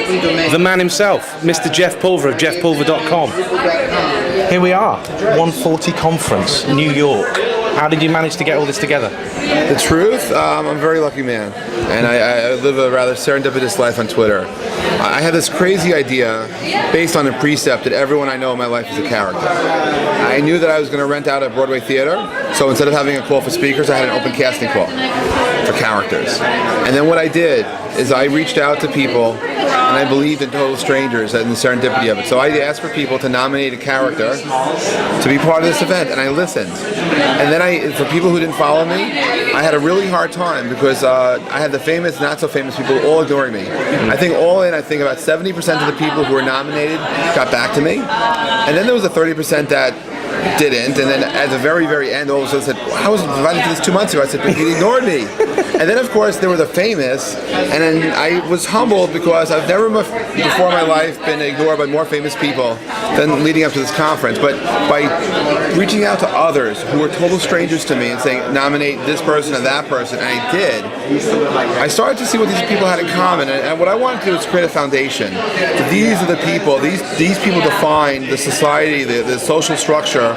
the man himself, Mr. Jeff Pulver of jeffpulver.com. Here we are, 140 Conference, New York. How did you manage to get all this together? The truth, I'm a very lucky man, and I live a rather serendipitous life on Twitter. I had this crazy idea based on a precept that everyone I know in my life is a character. I knew that I was going to rent out a Broadway theater, so instead of having a call for speakers, I had an open casting call for characters. And then what I did is I reached out to people, and I believed in total strangers and the serendipity of it. So I asked for people to nominate a character to be part of this event, and I listened. And then for people who didn't follow me, I had a really hard time because I had the famous, not so famous people all ignoring me. I think about 70% of the people who were nominated got back to me. And then there was a 30% that didn't, and then at the very, very end, all of a sudden said, I was invited to this 2 months ago. I said, but you ignored me. And then, of course, there were the famous, and then I was humbled because I've never before in my life been ignored by more famous people than leading up to this conference. But by reaching out to others who were total strangers to me and saying, nominate this person and that person, and I did, I started to see what these people had in common. And what I wanted to do was create a foundation. These are the people, these people define the society, the social structure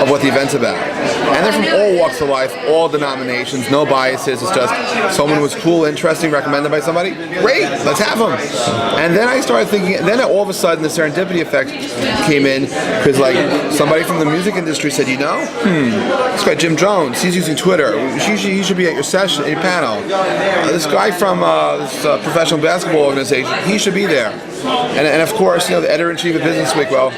of what the event's about. And they're from all walks of life, all denominations, no biases. It's just someone who was cool, interesting, recommended by somebody. Great, let's have them. And then I started thinking, then all of a sudden the serendipity effect came in because like somebody from the music industry said, you know, this guy Jim Jones, he's using Twitter. He should be at your session, at your panel. This guy from this professional basketball organization, he should be there. And of course, you know, the editor-in-chief of Business Week, well,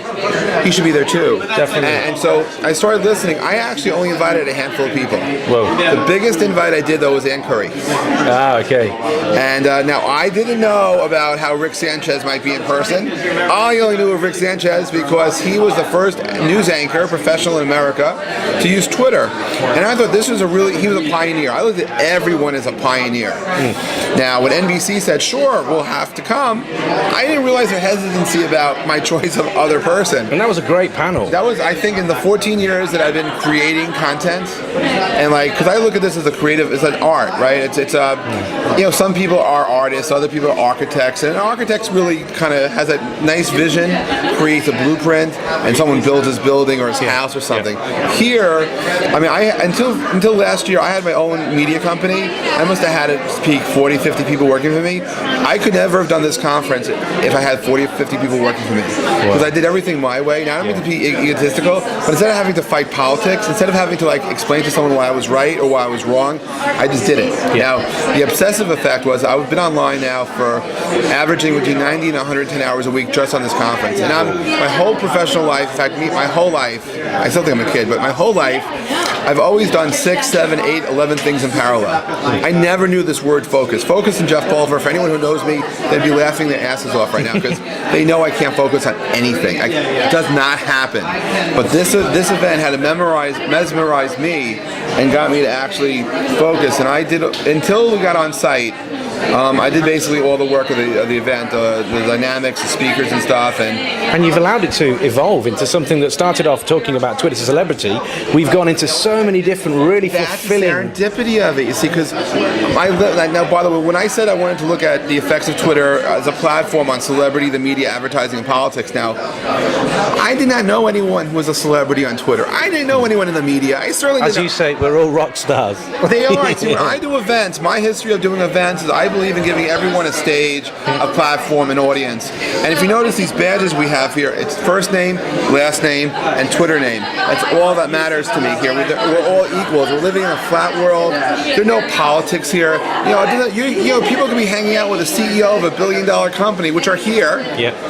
he should be there too. Definitely. And so I started listening. I actually only invited a handful of people. Whoa. The biggest invite I did, though, was Ann Curry. Ah, okay. And now I didn't know about how Rick Sanchez might be in person. I only knew of Rick Sanchez because he was the first news anchor, professional in America, to use Twitter. And I thought this was he was a pioneer. I looked at everyone as a pioneer. Now, when NBC said, sure, we'll have to come, I didn't realize their hesitancy about my choice of other person. And that was a great panel. That was, I think, in the 14 years that I've been creating content, and like, because I look at this as a creative, it's an art, right? It's you know, some people are artists, other people are architects, and an architect really kind of has a nice vision, creates a blueprint, and someone builds his building or his house or something. Here, I mean, until last year, I had my own media company. I must have had at peak 40, 50 people working for me. I could never have done this conference if I had 40 or 50 people working for me. Because I did everything my way. Now, I don't mean to be egotistical, but instead of having to fight politics, instead of having to like explain to someone why I was right or why I was wrong, I just did it. Now, the obsessive effect was I've been online now for averaging between 90 and 110 hours a week just on this conference. And my whole professional life, in fact, my whole life, I still think I'm a kid, but my whole life, I've always done 6, 7, 8, 11 things in parallel. I never knew this word focus. Focus and Jeff Pulver, for anyone who knows me, they'd be laughing their asses off right now because they know I can't focus on anything. It does not happen. But this event had to mesmerize me and got me to actually focus. And I did, until we got on site, I did basically all the work of the event, the dynamics, the speakers and stuff. And you've allowed it to evolve into something that started off talking about Twitter as a celebrity. We've gone into so many different, really fulfilling... That's the serendipity of it, you see, because now, by the way, when I said I wanted to look at the effects of Twitter as a platform on celebrity, the media, advertising, and politics, now, I did not know anyone who was a celebrity on Twitter. I didn't know anyone in the media. I certainly didn't. As you say, we're all rock stars. They are. See, when I do events, my history of doing events is I believe in giving everyone a stage, a platform, an audience. And if you notice these badges we have here, it's first name, last name, and Twitter name. That's all that matters to me here. We're all equals. We're living in a flat world. There are no politics here. You know, people can be hanging out with a CEO of $1 billion company, which are here,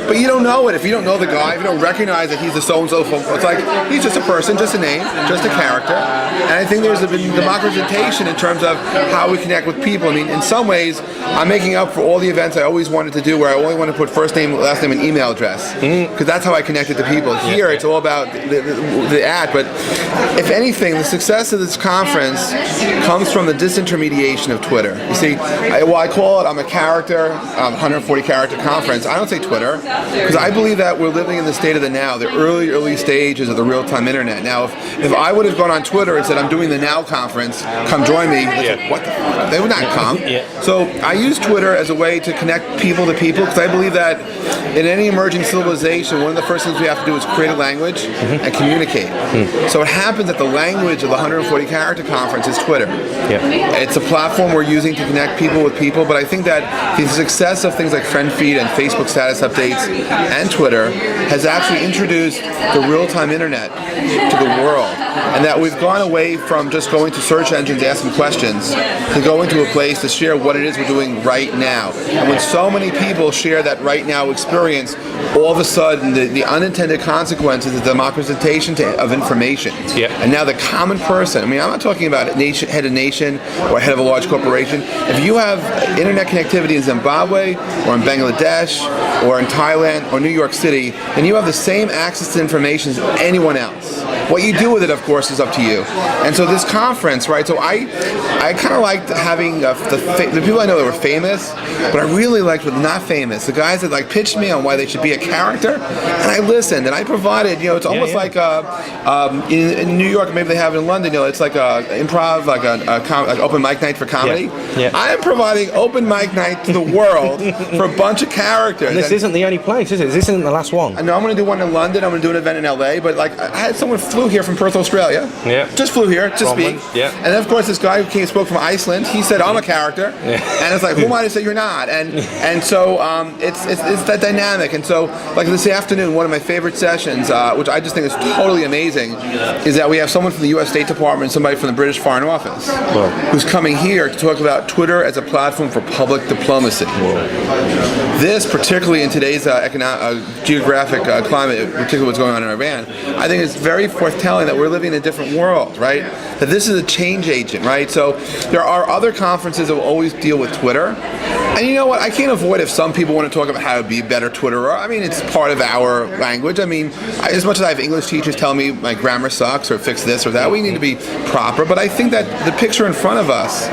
but you don't know it. If you don't know the guy, if you don't recognize that he's the so-and-so, it's like, he's just a person, just a name, just a character. And I think there's been democratization in terms of how we connect with people. I mean, in some ways, I'm making up for all the events I always wanted to do where I only want to put first name, last name, and email address. Because that's how I connected to people. Here, it's all about the ad. But if anything, the success of this conference comes from the disintermediation of Twitter. You see, I call it, I'm a character, 140 character conference. I don't say Twitter, because I believe that we're living in the state of the now, the early stages of the real-time internet. Now, if I would have gone on Twitter and said, I'm doing the Now conference, come join me, what the fuck? They would not come. So I use Twitter as a way to connect people to people, because I believe that in any emerging civilization, one of the first things we have to do is create a language and communicate. So it happens that the language of the 140 character conference is Twitter. It's a platform we're using to connect people with people, but I think that the success of things like Friend Feed and Facebook status updates and Twitter has actually introduced the real-time internet to the world, and that we've gone away from just going to search engines asking questions to going to a place to share what it is we're doing right now. And when so many people share that right now experience, all of a sudden the unintended consequences is the democratization of information. And now the common person, I mean, I'm not talking about a nation, head of nation or head of a large corporation. If you have internet connectivity in Zimbabwe or in Bangladesh or in Thailand or New York City, then you have the same access to information as anyone else. What you do with it, of course, is up to you. And so this conference, right, so I kind of liked having the people I know that were famous, but I really liked with not famous, the guys that like pitched me on why they should be a character, and I listened, and I provided, you know, it's almost like in New York, maybe they have it in London, you know, it's like a improv, like an open mic night for comedy. I am providing open mic night to the world for a bunch of characters. And this isn't the only place, is it? This isn't the last one. No, I'm going to do one in London, I'm going to do an event in LA, but like I had someone flew here from Perth, Australia. Just flew here to speak. And then of course this guy who spoke from Iceland, he said I'm a character. And it's like, who am I to say you're not? And so it's that dynamic. And so like this afternoon, one of my favorite sessions, which I just think is totally amazing, is that we have someone from the US State Department, somebody from the British Foreign Office, who's coming here to talk about Twitter as a platform for public diplomacy. This, particularly in today's geographic climate, particularly what's going on in Iran, I think it's very forthtelling that we're living in a different world, right? That this is a change agent, right? So there are other conferences that will always deal with Twitter. And you know what? I can't avoid if some people want to talk about how to be a better Twitterer. I mean, it's part of our language. I mean, as much as I have English teachers tell me my grammar sucks or fix this or that, we need to be proper. But I think that the picture in front of us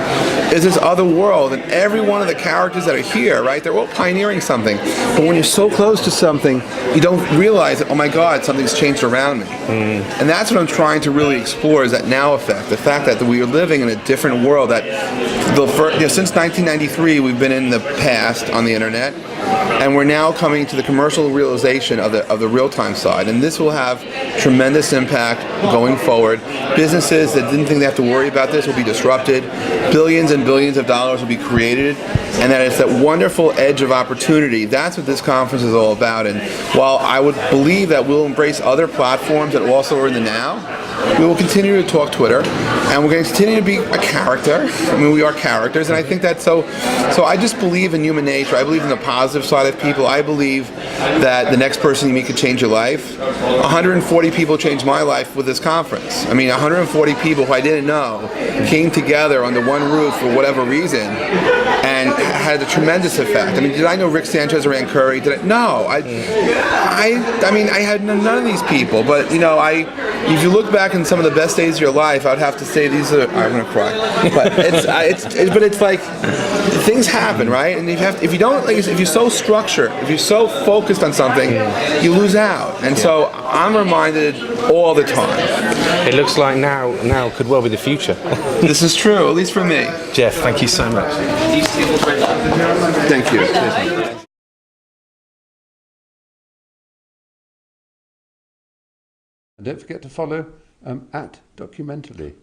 is this other world, and every one of the characters that are here, right, they're all pioneering something. But when you're so close to something, you don't realize that, oh my God, something's changed around me. And that's what I'm trying to really explore, is that now effect, the fact that we are living in a different world, that since 1993 we've been in the past on the internet, and we're now coming to the commercial realization of the real-time side, and this will have tremendous impact going forward. Businesses that didn't think they have to worry about this will be disrupted, billions and billions of dollars will be created, and that it's that wonderful edge of opportunity. That's what this conference is all about. And while I would believe that we'll embrace other platforms that also are in the now, we will continue to talk Twitter, and we're going to continue to be a character. I mean, we are characters, and I think that so I just believe in human nature. I believe in the positive side of people. I believe that the next person you meet could change your life. 140 people changed my life with this conference. I mean, 140 people who I didn't know came together under one roof for whatever reason and had a tremendous effect. I mean, did I know Rick Sanchez or Ann Curry? No. I mean, I had none of these people, but you know, if you look back in some of the best days of your life, I would have to say these are. I'm gonna cry, but it's like things happen, right? And if you don't, like, if you're so structured, if you're so focused on something, you lose out. And so I'm reminded all the time. It looks like now could well be the future. This is true, at least for me. Jeff, thank you so much. Thank you. And don't forget to follow at Documentally.